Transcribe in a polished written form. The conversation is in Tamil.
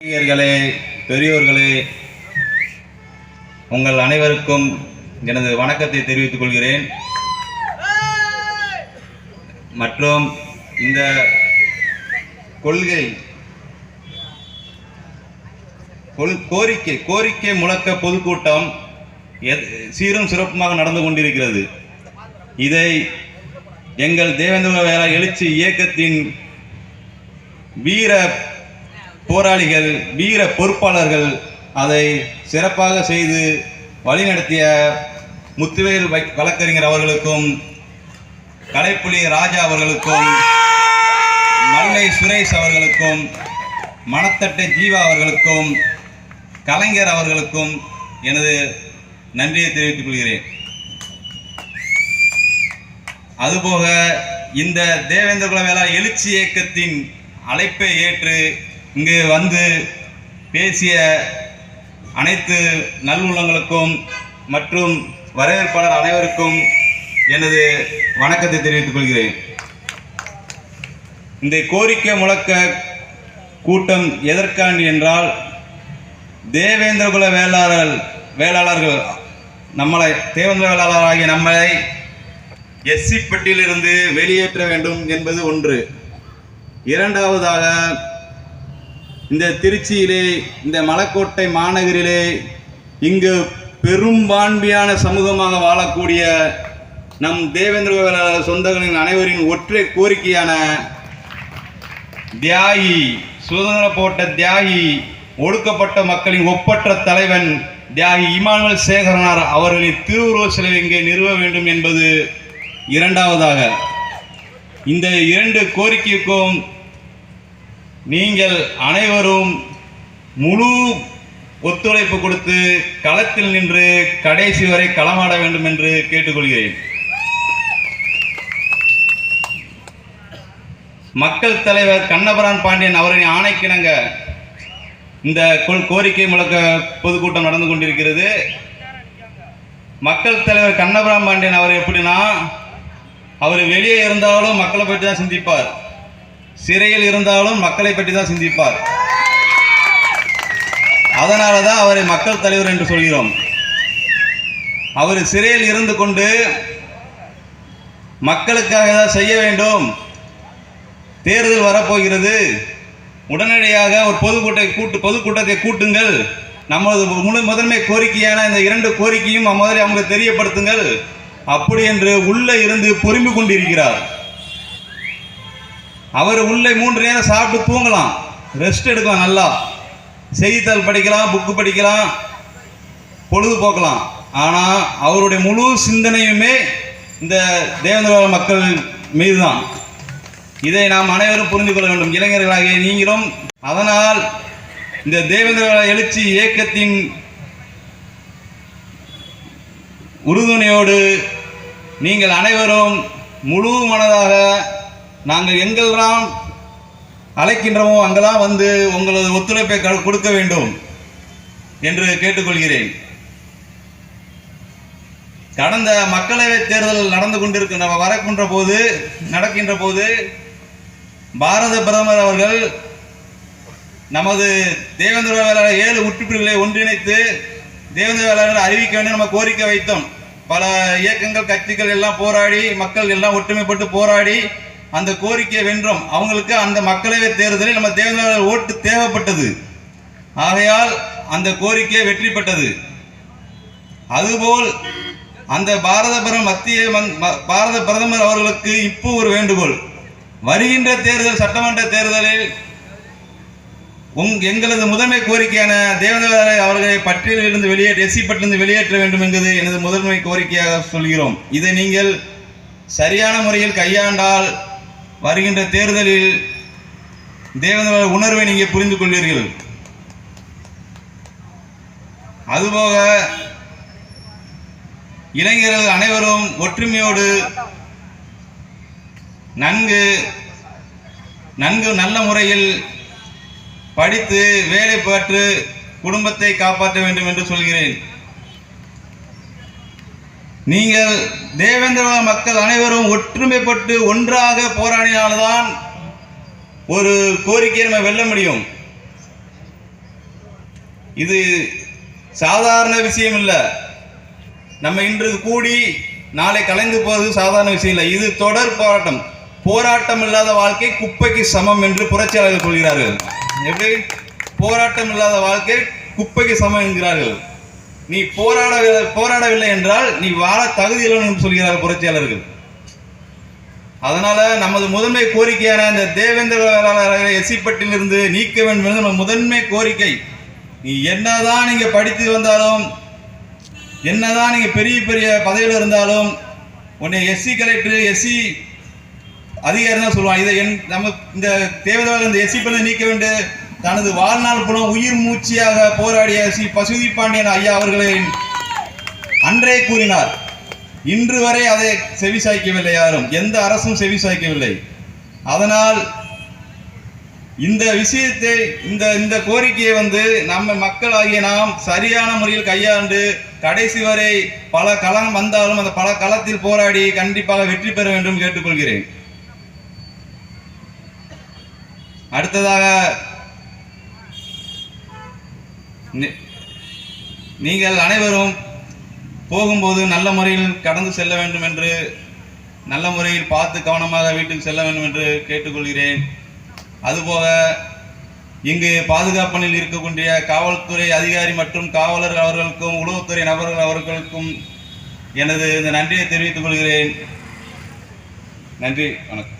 இளைஞர்களே, பெரியோர்களே, உங்கள் அனைவருக்கும் எனது வணக்கத்தை தெரிவித்துக் கொள்கிறேன். மற்றும் இந்த கோரிக்கை முழக்க பொதுக்கூட்டம் சீரும் சிறப்புமாக நடந்து கொண்டிருக்கிறது. இதை எங்கள் தேவேந்திர வேலா எழுச்சி இயக்கத்தின் வீர போராளிகள், வீர பொறுப்பாளர்கள் அதை சிறப்பாக செய்து வழிநடத்திய முத்துவேல் வழக்கறிஞர் அவர்களுக்கும், கலைப்புலி ராஜா அவர்களுக்கும், மல்லை சுரேஷ் அவர்களுக்கும், மணத்தட்டை ஜீவா அவர்களுக்கும், கலைஞர் அவர்களுக்கும் எனது நன்றியை தெரிவித்துக் கொள்கிறேன். அதுபோக இந்த தேவேந்திர வேலா எழுச்சி இயக்கத்தின் அழைப்பை ஏற்று இங்கு வந்து பேசிய அனைத்து நல்லுள்ளங்களுக்கும் மற்றும் வரவேற்பாளர் அனைவருக்கும் எனது வணக்கத்தை தெரிவித்துக் கொள்கிறேன். இந்த கோரிக்கை முழக்க கூட்டம் எதற்காண்டி என்றால், தேவேந்திரகுல வேளாளர்கள் தேவேந்திர வேளாளராகிய நம்மளை எஸ்சி பட்டியலிருந்து வெளியேற்ற வேண்டும் என்பது ஒன்று. இரண்டாவதாக, இந்த திருச்சியிலே, இந்த மலைக்கோட்டை மாநகரிலே இங்கு பெரும்பான்மையான சமூகமாக வாழக்கூடிய நம் தேவேந்திர வேளாளர் சொந்தங்களின் அனைவரின் ஒற்றை கோரிக்கையான தியாகி, சுதந்திர போட்ட தியாகி, ஒடுக்கப்பட்ட மக்களின் ஒப்பற்ற தலைவன் தியாகி இமானுவேல் சேகரனார் அவர்களின் திருவுருவ சிலை இங்கே நிறுவ வேண்டும் என்பது இரண்டாவதாக. இந்த இரண்டு கோரிக்கைக்கும் நீங்கள் அனைவரும் முழு ஒத்துழைப்பு கொடுத்து களத்தில் நின்று கடைசி வரை களமாட வேண்டும் என்று கேட்டுக்கொள்கிறேன். மக்கள் தலைவர் கண்ணபிரான் பாண்டியன் அவரின் ஆணைக்கிணங்க இந்த கோரிக்கை முழக்க பொதுக்கூட்டம் நடந்து கொண்டிருக்கிறது. மக்கள் தலைவர் கண்ணபிரான் பாண்டியன் அவர் எப்படின்னா, அவர் வெளியே இருந்தாலும் மக்களை பற்றி தான் சிந்திப்பார், சிறையில் இருந்தாலும் மக்களை பற்றி தான் சிந்திப்பார். அதனால தான் அவரை மக்கள் தலைவர் என்று சொல்கிறோம். அவர் சிறையில் இருந்து கொண்டு மக்களுக்காக ஏதாவது செய்ய வேண்டும், தேர்தல் வரப்போகிறது, உடனடியாக ஒரு பொதுக்கூட்டத்தை கூட்டுங்கள், நமது முதன்மை கோரிக்கையான இந்த இரண்டு கோரிக்கையும் முதலில் அவங்களுக்கு தெரியப்படுத்துங்கள் அப்படி என்று உள்ளே இருந்து பொறுமை கொண்டிருக்கிறார். அவர் உள்ளே 3 நேரம் சாப்பிட்டு தூங்கலாம், ரெஸ்ட் எடுக்கலாம், நல்லா செய்தித்தாள் படிக்கலாம், புக்கு படிக்கலாம், பொழுதுபோக்கலாம். ஆனால் அவருடைய முழு சிந்தனையுமே இந்த தேவேந்திர மக்கள் மீதுதான். இதை நாம் அனைவரும் புரிந்து கொள்ள வேண்டும், இளைஞர்களாகிய நீங்களும். அதனால் இந்த தேவேந்திர எழுச்சி இயக்கத்தின் உறுதுணையோடு நீங்கள் அனைவரும் முழு மனதாக நாங்கள் எங்கெல்லாம் அழைக்கின்றோமோ அங்கெல்லாம் வந்து உங்களது ஒத்துழைப்பை கொடுக்க வேண்டும் என்று கேட்டுக்கொள்கிறேன். கடந்த மக்களவைத் தேர்தல் நடக்கின்ற போது பாரத பிரதமர் அவர்கள் நமது தேவேந்திர வேளாளர் 7 உறுப்பினர்களை ஒன்றிணைத்து தேவேந்திர வேளாளர்கள் அறிவிக்க வேண்டும் நம்ம கோரிக்கை வைத்தோம். பல இயக்கங்கள், கட்சிகள் எல்லாம் போராடி, மக்கள் எல்லாம் ஒற்றுமைப்பட்டு போராடி அந்த கோரிக்கையை வென்றோம். அவங்களுக்கு அந்த மக்களவைத் தேர்தலில் நம்ம தேவேந்திர ஓட்டு தேவைப்பட்டது. ஆகையால் அந்த கோரிக்கை வெற்றி பெற்றது. அதுபோல் அந்த பாரத பிரதமர் அவர்களுக்கு இப்போ ஒரு வேண்டுகோள், வருகின்ற தேர்தல், சட்டமன்ற தேர்தலில் எங்களது முதன்மை கோரிக்கையான தேவேந்திர அவர்களை பட்டியலிலிருந்து எஸ்சி பட்டியலிருந்து வெளியேற்ற வேண்டும் என்பது எனது முதன்மை கோரிக்கையாக சொல்கிறோம். இதை நீங்கள் சரியான முறையில் கையாண்டால் வருகின்ற தேர்தலில் தேவேந்திர உணர்வை நீங்கள் புரிந்து கொள்வீர்கள். அதுபோக இளைஞர்கள் அனைவரும் ஒற்றுமையோடு நல்ல முறையில் படித்து வேலை பெற்று குடும்பத்தை காப்பாற்ற வேண்டும் என்று சொல்கிறேன். நீங்கள் தேவேந்திர மக்கள் அனைவரும் ஒற்றுமைப்பட்டு ஒன்றாக போராடினால்தான் ஒரு கோரிக்கையை நம்ம வெல்ல முடியும். இது சாதாரண விஷயம் இல்லை. நம்ம இன்று கூடி நாளை கலைந்து போவது சாதாரண விஷயம் இல்லை. இது தொடர் போராட்டம். போராட்டம் இல்லாத வாழ்க்கை குப்பைக்கு சமம் என்று புரட்சியாளர்கள் சொல்கிறார்கள். எப்படி? போராட்டம் இல்லாத வாழ்க்கை குப்பைக்கு சமம் என்கிறார்கள். நீ போராடவில்லை என்றால் நீ வாழ தகுதியில்லை என்று சொல்கிறார்கள் புரட்சியாளர்கள். அதனால நமது முதன்மை கோரிக்கையான இந்த தேவேந்திர வேளாளரை எஸ்சி பட்டியலிருந்து நீக்க வேண்டும் என்பது நம்ம முதன்மை கோரிக்கை. நீ என்னதான் நீங்க படித்து வந்தாலும், என்னதான் நீங்க பெரிய பெரிய பதவியில் இருந்தாலும், உன்னை எஸ்சி கலெக்டர் எஸ்சி அதிகாரி தான் சொல்லுவான். இதை நம்ம இந்த தேவேந்திர இந்த எஸ்சி பட்டியலை நீக்க வேண்டும் தனது வாழ்நாள் புலம் உயிர் மூச்சியாக போராடிய ஸ்ரீ பசுதி பாண்டியன் ஐயா அவர்களை அன்றே கூறினார். இன்று வரை அதை செவிசாய்க்கவில்லை. யாரும், எந்த அரசும் செவிசாய்க்கவில்லை. அதனால் இந்த விஷயத்தை இந்த கோரிக்கையை நம்ம மக்களாகிய நாம் சரியான முறையில் கையாண்டு கடைசி வரை பல களம் வந்தாலும் அந்த பல களத்தில் போராடி கண்டிப்பாக வெற்றி பெற வேண்டும் கேட்டுக்கொள்கிறேன். அடுத்ததாக நீங்கள் அனைவரும் போகும்போது நல்ல முறையில் கடந்து செல்ல வேண்டும் என்று, நல்ல முறையில் பார்த்து கவனமாக வீட்டுக்கு செல்ல வேண்டும் என்று கேட்டுக்கொள்கிறேன். அதுபோக இங்கு பாதுகாப்பு பணியில் இருக்கக்கூடிய காவல்துறை அதிகாரி மற்றும் காவலர்கள் அவர்களுக்கும் உளவுத்துறை நபர்கள் அவர்களுக்கும் எனது இந்த நன்றியை தெரிவித்துக் கொள்கிறேன். நன்றி, வணக்கம்.